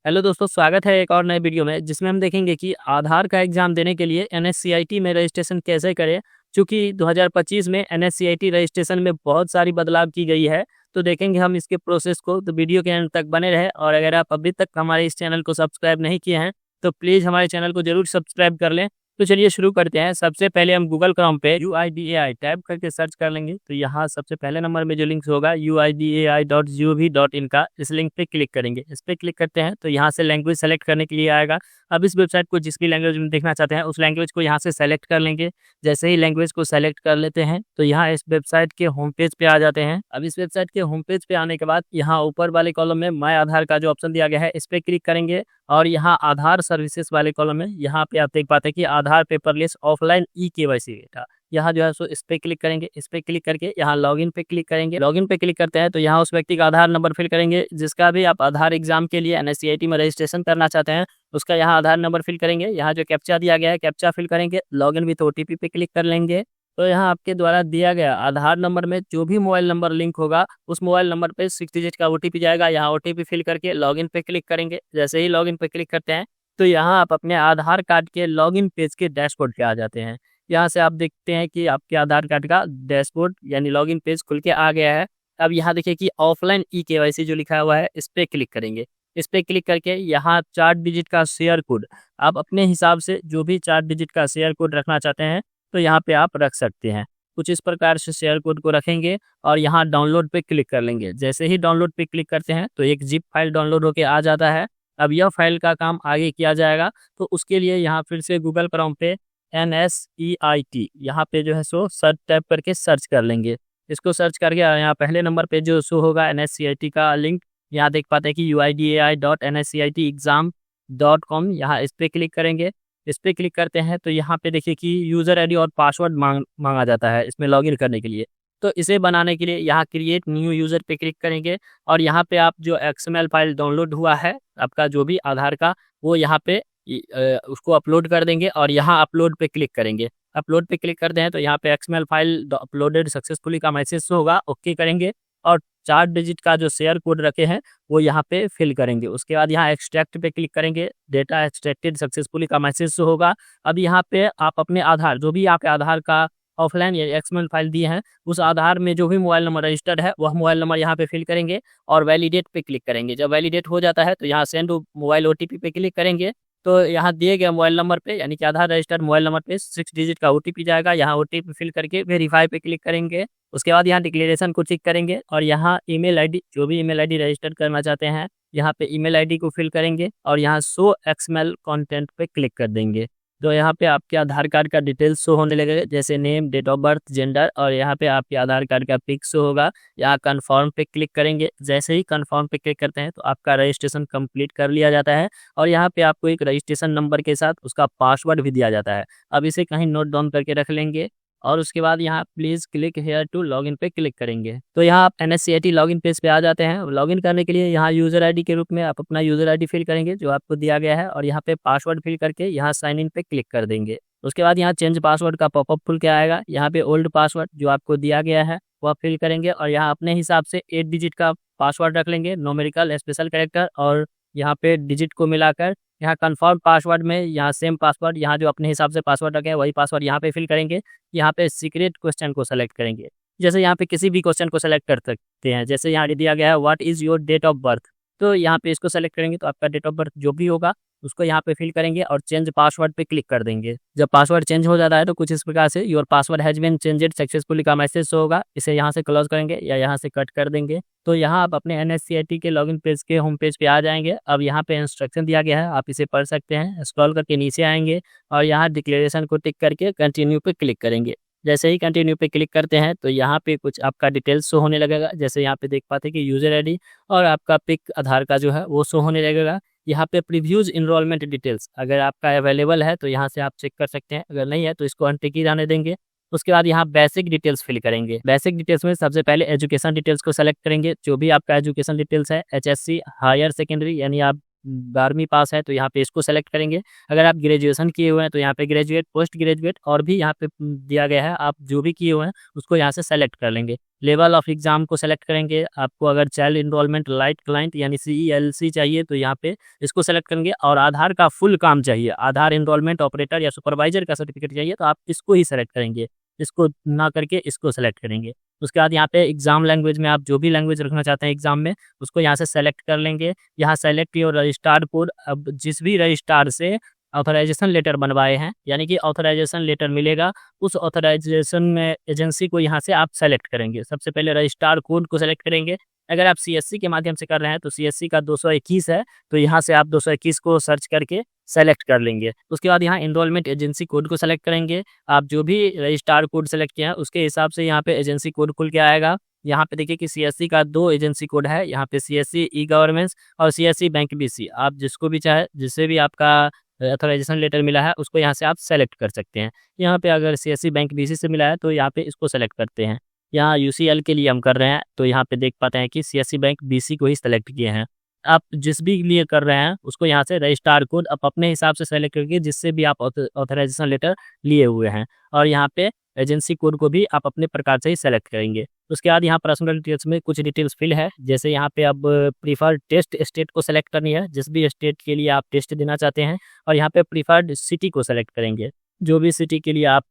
Hello दोस्तों, स्वागत है एक और नए वीडियो में जिसमें हम देखेंगे कि आधार का एग्ज़ाम देने के लिए एनएससीआईटी में रजिस्ट्रेशन कैसे करें। चूँकि 2025 में एनएससीआईटी रजिस्ट्रेशन में बहुत सारी बदलाव की गई है, तो देखेंगे हम इसके प्रोसेस को। तो वीडियो के अंत तक बने रहें और अगर आप अभी तक हमारे इस चैनल को सब्सक्राइब नहीं किए हैं, तो प्लीज़ हमारे चैनल को ज़रूर सब्सक्राइब कर लें। तो चलिए शुरू करते हैं। सबसे पहले हम गूगल क्रोम पे UIDAI टाइप करके सर्च कर लेंगे, तो यहाँ सबसे पहले नंबर में जो लिंक होगा uidai.gov.in का, इस लिंक पे क्लिक करेंगे। इस पे क्लिक करते हैं तो यहाँ से लैंग्वेज सेलेक्ट करने के लिए आएगा। अब इस वेबसाइट को जिस भी लैंग्वेज में देखना चाहते हैं उस लैंग्वेज को यहाँ से सेलेक्ट कर लेंगे। जैसे ही लैंग्वेज को सेलेक्ट कर लेते हैं तो यहाँ इस वेबसाइट के होम पेज पे आ जाते हैं। अब इस वेबसाइट के होम पेज पे आने के बाद यहाँ ऊपर वाले कॉलम में माय आधार का जो ऑप्शन दिया गया है, इस पे क्लिक करेंगे और यहाँ आधार सर्विसेज वाले कॉलम में यहाँ पे आप देख पाते हैं कि आधार पेपरलेस ऑफलाइन ई-केवाईसी डेटा, यहाँ जो है सो इस पे क्लिक करेंगे। इस पे क्लिक करके यहाँ लॉगिन पे क्लिक करेंगे। लॉगिन पे क्लिक करते हैं तो यहाँ उस व्यक्ति का आधार नंबर फिल करेंगे जिसका भी आप आधार एग्जाम के लिए एनएससीआईटी में रजिस्ट्रेशन करना चाहते हैं, उसका यहाँ आधार नंबर फिल करेंगे। यहाँ जो कैप्चा दिया गया है कैप्चा फिल करेंगे। लॉगिन विथ ओटीपी पे क्लिक कर लेंगे। तो यहाँ आपके द्वारा दिया गया आधार नंबर में जो भी मोबाइल नंबर लिंक होगा उस मोबाइल नंबर पे 6 डिजिट का ओटीपी जाएगा। यहाँ ओटीपी फिल करके लॉगिन पे क्लिक करेंगे। जैसे ही लॉगिन पे क्लिक करते हैं तो यहाँ आप अपने आधार कार्ड के लॉगिन पेज के डैशबोर्ड पे आ जाते हैं। यहाँ से आप देखते हैं कि आपके आधार कार्ड का डैशबोर्ड यानी लॉगिन पेज खुल के आ गया है। अब यहाँ देखिए कि ऑफलाइन ई-केवाईसी जो लिखा हुआ है इस पे क्लिक करेंगे। इस पे क्लिक करके यहाँ 4 डिजिट का शेयर कोड आप अपने हिसाब से जो भी 4 डिजिट का शेयर कोड रखना चाहते हैं तो यहाँ पे आप रख सकते हैं। कुछ इस प्रकार से शेयर कोड को रखेंगे और यहाँ डाउनलोड पे क्लिक कर लेंगे। जैसे ही डाउनलोड पे क्लिक करते हैं तो एक जिप फाइल डाउनलोड होके आ जाता है। अब यह फाइल का काम आगे किया जाएगा, तो उसके लिए यहाँ फिर से गूगल क्रोम पे NSEIT यहाँ पे जो है सो सर्च टैप करके सर्च कर लेंगे। इसको सर्च करके यहाँ पहले नंबर पे जो शो होगा NSCIT का लिंक, यहाँ देख पाते हैं कि uidai.nscitexam.com, यहाँ इस पे क्लिक करेंगे। इस पे क्लिक करते हैं तो यहाँ पे देखिए कि यूज़र आईडी और पासवर्ड मांगा जाता है इसमें लॉगिन करने के लिए। तो इसे बनाने के लिए यहाँ क्रिएट न्यू यूज़र पे क्लिक करेंगे और यहाँ पे आप जो XML फाइल डाउनलोड हुआ है आपका जो भी आधार का, वो यहाँ पे उसको अपलोड कर देंगे और यहाँ अपलोड पे क्लिक करेंगे। अपलोड पे क्लिक करते हैं तो यहाँ पे XML फाइल अपलोडेड सक्सेसफुली का मैसेज होगा, ओके करेंगे और 4 डिजिट का जो शेयर कोड रखे हैं वो यहाँ पे फिल करेंगे। उसके बाद यहाँ एक्सट्रैक्ट पे क्लिक करेंगे, डेटा एक्सट्रैक्टेड सक्सेसफुली का मैसेज होगा। अब यहाँ पे आप अपने आधार जो भी आपके आधार का ऑफलाइन या XML फाइल दिए हैं उस आधार में जो भी मोबाइल नंबर रजिस्टर्ड है वह मोबाइल नंबर यहाँ पे फिल करेंगे और वैलिडेट पे क्लिक करेंगे। जब वैलिडेट हो जाता है तो यहाँ सेंड मोबाइल ओटीपी पे क्लिक करेंगे। तो यहाँ दिए गए मोबाइल नंबर पे यानी कि आधार रजिस्टर्ड मोबाइल नंबर पे 6 डिजिट का ओटीपी जाएगा। यहाँ ओटीपी फिल करके वेरीफाई पे क्लिक करेंगे। उसके बाद यहाँ डिक्लेरेशन को टिक करेंगे और यहाँ ईमेल आईडी जो भी ईमेल आईडी रजिस्टर करना चाहते हैं यहाँ पे ईमेल आईडी को फिल करेंगे और यहाँ शो XML कंटेंट पे क्लिक कर देंगे। तो यहाँ पे आपके आधार कार्ड का डिटेल्स शो होने लगेगा, जैसे name, date of birth, gender और यहाँ पे आपके आधार कार्ड का पिक शो होगा। यहाँ कन्फर्म पे क्लिक करेंगे। जैसे ही कन्फर्म पे क्लिक करते हैं तो आपका रजिस्ट्रेशन कंप्लीट कर लिया जाता है और यहाँ पे आपको एक रजिस्ट्रेशन नंबर के साथ उसका पासवर्ड भी दिया जाता है। अब इसे कहीं नोट डाउन करके रख लेंगे और उसके बाद यहाँ please click here to login पे क्लिक करेंगे। तो यहाँ आप NSCIT लॉगिन पेज पे आ जाते हैं। लॉगिन करने के लिए यहाँ यूज़र आईडी के रूप में आप अपना यूज़र आईडी फिल करेंगे जो आपको दिया गया है और यहाँ पे पासवर्ड फिल करके यहाँ साइन इन पे क्लिक कर देंगे। उसके बाद यहाँ चेंज पासवर्ड का पॉपअप खुल के आएगा। यहाँ पे ओल्ड पासवर्ड जो आपको दिया गया है वह फिल करेंगे और यहाँ अपने हिसाब से 8 डिजिट का पासवर्ड रख लेंगे, न्यूमेरिकल, स्पेशल कैरेक्टर और यहाँ पे डिजिट को मिलाकर। यहाँ कन्फर्म पासवर्ड में यहाँ सेम पासवर्ड, यहाँ जो अपने हिसाब से पासवर्ड रखे हैं वही पासवर्ड यहाँ पे फिल करेंगे। यहाँ पे सीक्रेट क्वेश्चन को सेलेक्ट करेंगे। जैसे यहाँ पे किसी भी क्वेश्चन को सेलेक्ट कर सकते हैं। जैसे यहाँ दिया गया है what is your date of birth, तो यहाँ पे इसको सेलेक्ट करेंगे तो आपका डेट ऑफ बर्थ जो भी होगा उसको यहाँ पे फिल करेंगे और चेंज पासवर्ड पे क्लिक कर देंगे। जब पासवर्ड चेंज हो जाता है तो कुछ इस प्रकार से your password has been changed successfully का मैसेज होगा। इसे यहाँ से क्लोज करेंगे या यहाँ से कट कर देंगे। तो यहाँ आप अपने NSCIT के लॉगिन पेज के होम पेज पे आ जाएंगे। अब यहाँ पे इंस्ट्रक्शन दिया गया है, आप इसे पढ़ सकते हैं। स्क्रॉल करके नीचे आएंगे और यहाँ डिक्लेरेशन को टिक करके कंटिन्यू पे क्लिक करेंगे। जैसे ही कंटिन्यू पे क्लिक करते हैं तो यहाँ पे कुछ आपका डिटेल्स शो होने लगेगा। जैसे यहाँ पे देख पाते हैं कि यूज़र आईडी और आपका पिक आधार का जो है वो शो होने लगेगा। यहाँ पे प्रीव्यूज इनरोलमेंट डिटेल्स अगर आपका अवेलेबल है तो यहाँ से आप चेक कर सकते हैं, अगर नहीं है तो इसको अनटिक ही रहने देंगे। उसके बाद यहाँ बेसिक डिटेल्स फिल करेंगे। बेसिक डिटेल्स में सबसे पहले एजुकेशन डिटेल्स को सेलेक्ट करेंगे। जो भी आपका एजुकेशन डिटेल्स है, HSC हायर सेकेंडरी यानी आप 12वीं पास है तो यहाँ पे इसको सेलेक्ट करेंगे। अगर आप ग्रेजुएशन किए हुए हैं तो यहाँ पे ग्रेजुएट, पोस्ट ग्रेजुएट और भी यहाँ पे दिया गया है, आप जो भी किए हुए हैं उसको यहाँ से सेलेक्ट कर लेंगे। लेवल ऑफ एग्जाम को सेलेक्ट करेंगे। आपको अगर चाइल्ड इनरोलमेंट लाइट क्लाइंट यानी CELC चाहिए तो यहाँ पे इसको सेलेक्ट करेंगे, और आधार का फुल काम चाहिए, आधार इनरोलमेंट ऑपरेटर या सुपरवाइजर का सर्टिफिकेट चाहिए तो आप इसको ही सेलेक्ट करेंगे, इसको ना करके इसको सेलेक्ट करेंगे। उसके बाद यहाँ पे एग्जाम लैंग्वेज में आप जो भी लैंग्वेज रखना चाहते हैं एग्जाम में उसको यहाँ से सेलेक्ट कर लेंगे। यहाँ सेलेक्ट योर रजिस्ट्रार कोड। अब जिस भी रजिस्ट्रार से ऑथराइजेशन लेटर बनवाए हैं यानी कि ऑथराइजेशन लेटर मिलेगा, उस ऑथराइजेशन में एजेंसी को यहाँ से आप सेलेक्ट करेंगे। सबसे पहले रजिस्ट्रार कोड को सेलेक्ट करेंगे। अगर आप CSC के माध्यम से कर रहे हैं तो CSC का 221 है, तो यहाँ से आप 221 को सर्च करके सेलेक्ट कर लेंगे। उसके बाद यहाँ इनरोलमेंट एजेंसी कोड को सेलेक्ट करेंगे। आप जो भी रजिस्ट्रार कोड सेलेक्ट किया है उसके हिसाब से यहाँ पे एजेंसी कोड खुल के आएगा। यहाँ पे देखिए कि CSC का 2 एजेंसी कोड है, यहाँ पे CSC ई-गवर्नेंस और CSC बैंक BC। आप जिसको भी चाहे, जिससे भी आपका ऑथराइजेशन लेटर मिला है उसको यहाँ से आप सेलेक्ट कर सकते हैं। यहाँ पे अगर CSC बैंक BC से मिला है तो यहाँ पे इसको सेलेक्ट करते हैं। यहाँ UCL के लिए हम कर रहे हैं तो यहाँ पे देख पाते हैं कि CSC बैंक BC को ही सेलेक्ट किए हैं। आप जिस भी लिए कर रहे हैं उसको यहाँ से रजिस्ट्रार कोड आप अपने हिसाब से सेलेक्ट करके जिससे भी आप ऑथराइजेशन लेटर लिए हुए हैं, और यहाँ पे एजेंसी कोड को भी आप अपने प्रकार से ही सेलेक्ट करेंगे। उसके बाद यहाँ पर्सनल डिटेल्स में कुछ डिटेल्स फिल है, जैसे यहाँ पे अब प्रीफर्ड टेस्ट स्टेट को सेलेक्ट करनी है, जिस भी स्टेट के लिए आप टेस्ट देना चाहते हैं, और यहाँ पे प्रीफर्ड सिटी को सेलेक्ट करेंगे। जो भी सिटी के लिए आप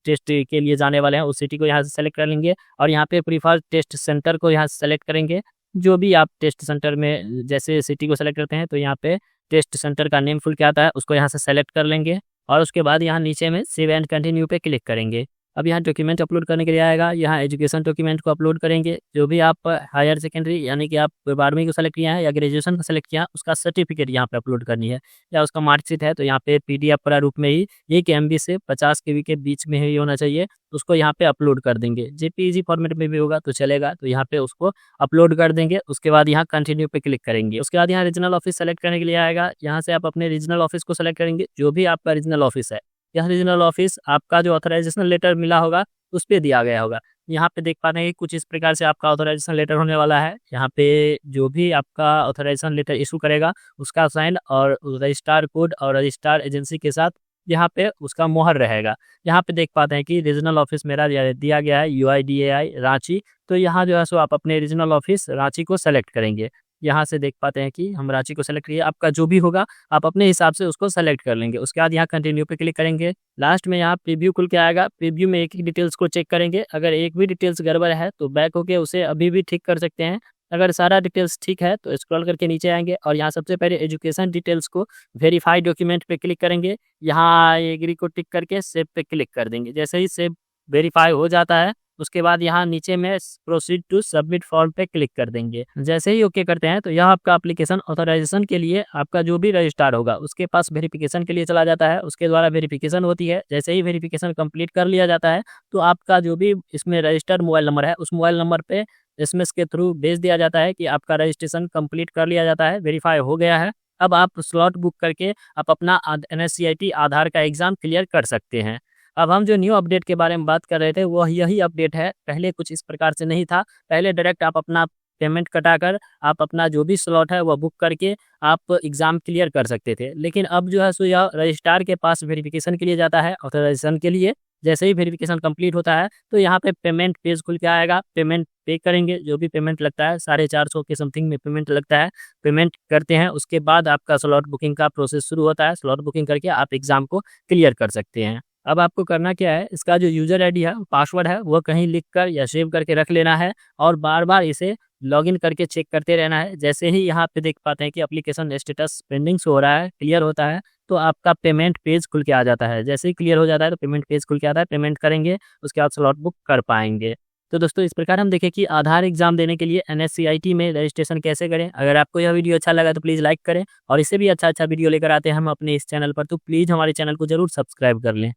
टेस्ट के लिए जाने वाले हैं उस सिटी को यहाँ से सेलेक्ट कर लेंगे, और यहाँ पे प्रीफर्ड टेस्ट सेंटर को यहाँ से सेलेक्ट करेंगे। जो भी आप टेस्ट सेंटर में जैसे सिटी को सेलेक्ट करते हैं तो यहाँ पे टेस्ट सेंटर का नेम खुल के आता है, उसको यहाँ से सेलेक्ट कर लेंगे, और उसके बाद यहाँ नीचे में सेव एंड कंटिन्यू पे क्लिक करेंगे। अब यहाँ डॉक्यूमेंट अपलोड करने के लिए आएगा, यहाँ एजुकेशन डॉक्यूमेंट को अपलोड करेंगे। जो भी आप हायर सेकेंडरी यानी कि आप 12वीं को सेलेक्ट किया है या ग्रेजुएशन को सेलेक्ट किया उसका सर्टिफिकेट यहाँ पे अपलोड करनी है, या उसका मार्कशीट है तो यहाँ पे PDF प्रारूप में ही 1 MB से 50 KB के बीच में ही होना चाहिए, उसको यहाँ पे अपलोड कर देंगे। JPEG फॉर्मेट में भी होगा तो चलेगा, तो यहाँ पे उसको अपलोड कर देंगे। उसके बाद यहाँ कंटिन्यू पे क्लिक करेंगे। उसके बाद यहाँ रीजनल ऑफिस सेलेक्ट करने के लिए आएगा, यहाँ से आप अपने रीजनल ऑफिस को सेलेक्ट करेंगे। जो भी आपका रीजनल ऑफिस है, यह रीजनल ऑफिस आपका जो ऑथराइजेशन लेटर मिला होगा उस पर दिया गया होगा। यहाँ पे देख पाते हैं कि कुछ इस प्रकार से आपका ऑथराइजेशन लेटर होने वाला है। यहाँ पे जो भी आपका ऑथराइजेशन लेटर इशू करेगा उसका साइन और रजिस्ट्रार कोड और रजिस्ट्रार एजेंसी के साथ यहाँ पे उसका मोहर रहेगा। यहाँ पे देख पाते हैं कि रीजनल ऑफिस मेरा दिया गया है UIDAI रांची, तो यहाँ जो है सो आप अपने रीजनल ऑफिस रांची को सेलेक्ट करेंगे। यहाँ से देख पाते हैं कि हम रांची को सेलेक्ट किए, आपका जो भी होगा आप अपने हिसाब से उसको सेलेक्ट कर लेंगे। उसके बाद यहाँ कंटिन्यू पे क्लिक करेंगे। लास्ट में यहाँ प्रीव्यू खुल के आएगा, प्रीव्यू में एक डिटेल्स को चेक करेंगे। अगर एक भी डिटेल्स गड़बड़ है तो बैक होके उसे अभी भी ठीक कर सकते हैं। अगर सारा डिटेल्स ठीक है तो स्क्रॉल करके नीचे आएंगे और यहाँ सबसे पहले एजुकेशन डिटेल्स को वेरीफाई डॉक्यूमेंट पे क्लिक करेंगे। यहाँ एग्री को टिक करके सेव पे क्लिक कर देंगे। जैसे ही सेव वेरीफाई हो जाता है उसके बाद यहाँ नीचे में प्रोसीड टू सबमिट फॉर्म पे क्लिक कर देंगे। जैसे ही ओके करते हैं तो यह आपका एप्लीकेशन ऑथराइजेशन के लिए आपका जो भी रजिस्ट्रार होगा उसके पास वेरिफिकेशन के लिए चला जाता है, उसके द्वारा वेरिफिकेशन होती है। जैसे ही वेरिफिकेशन कंप्लीट कर लिया जाता है तो आपका जो भी इसमें रजिस्टर्ड मोबाइल नंबर है उस मोबाइल नंबर पे SMS के थ्रू भेज दिया जाता है कि आपका रजिस्ट्रेशन कंप्लीट कर लिया जाता है, वेरीफाई हो गया है। अब आप स्लॉट बुक करके आप अपना NSCIT आधार का एग्जाम क्लियर कर सकते हैं। अब हम जो न्यू अपडेट के बारे में बात कर रहे थे वह यही अपडेट है। पहले कुछ इस प्रकार से नहीं था, पहले डायरेक्ट आप अपना पेमेंट कटाकर आप अपना जो भी स्लॉट है वह बुक करके आप एग्ज़ाम क्लियर कर सकते थे। लेकिन अब जो है सो यह रजिस्ट्रार के पास वेरिफिकेशन के लिए जाता है, ऑथराइजेशन के लिए। जैसे ही वेरिफिकेशन कंप्लीट होता है तो यहाँ पे पेमेंट पेज खुल के आएगा, पेमेंट पे करेंगे। जो भी पेमेंट लगता है 450 के समथिंग में पेमेंट लगता है, पेमेंट करते हैं। उसके बाद आपका स्लॉट बुकिंग का प्रोसेस शुरू होता है। स्लॉट बुकिंग करके आप एग्ज़ाम को क्लियर कर सकते हैं। अब आपको करना क्या है, इसका जो यूज़र ID है, पासवर्ड है, वो कहीं लिख कर या सेव करके रख लेना है और बार बार इसे लॉगिन करके चेक करते रहना है। जैसे ही यहाँ पे देख पाते हैं कि एप्लीकेशन स्टेटस पेंडिंग हो रहा है, क्लियर होता है, तो आपका पेमेंट पेज खुल के आ जाता है। जैसे ही क्लियर हो जाता है तो पेमेंट पेज खुल के आता है, पेमेंट करेंगे उसके बाद स्लॉट बुक कर पाएंगे। तो दोस्तों इस प्रकार हम देखें कि आधार एग्जाम देने के लिए NSCIT में रजिस्ट्रेशन कैसे करें। अगर आपको यह वीडियो अच्छा लगा तो प्लीज़ लाइक करें, और इससे भी अच्छा वीडियो लेकर आते हैं हम अपने इस चैनल पर, तो प्लीज़ हमारे चैनल को जरूर सब्सक्राइब कर लें।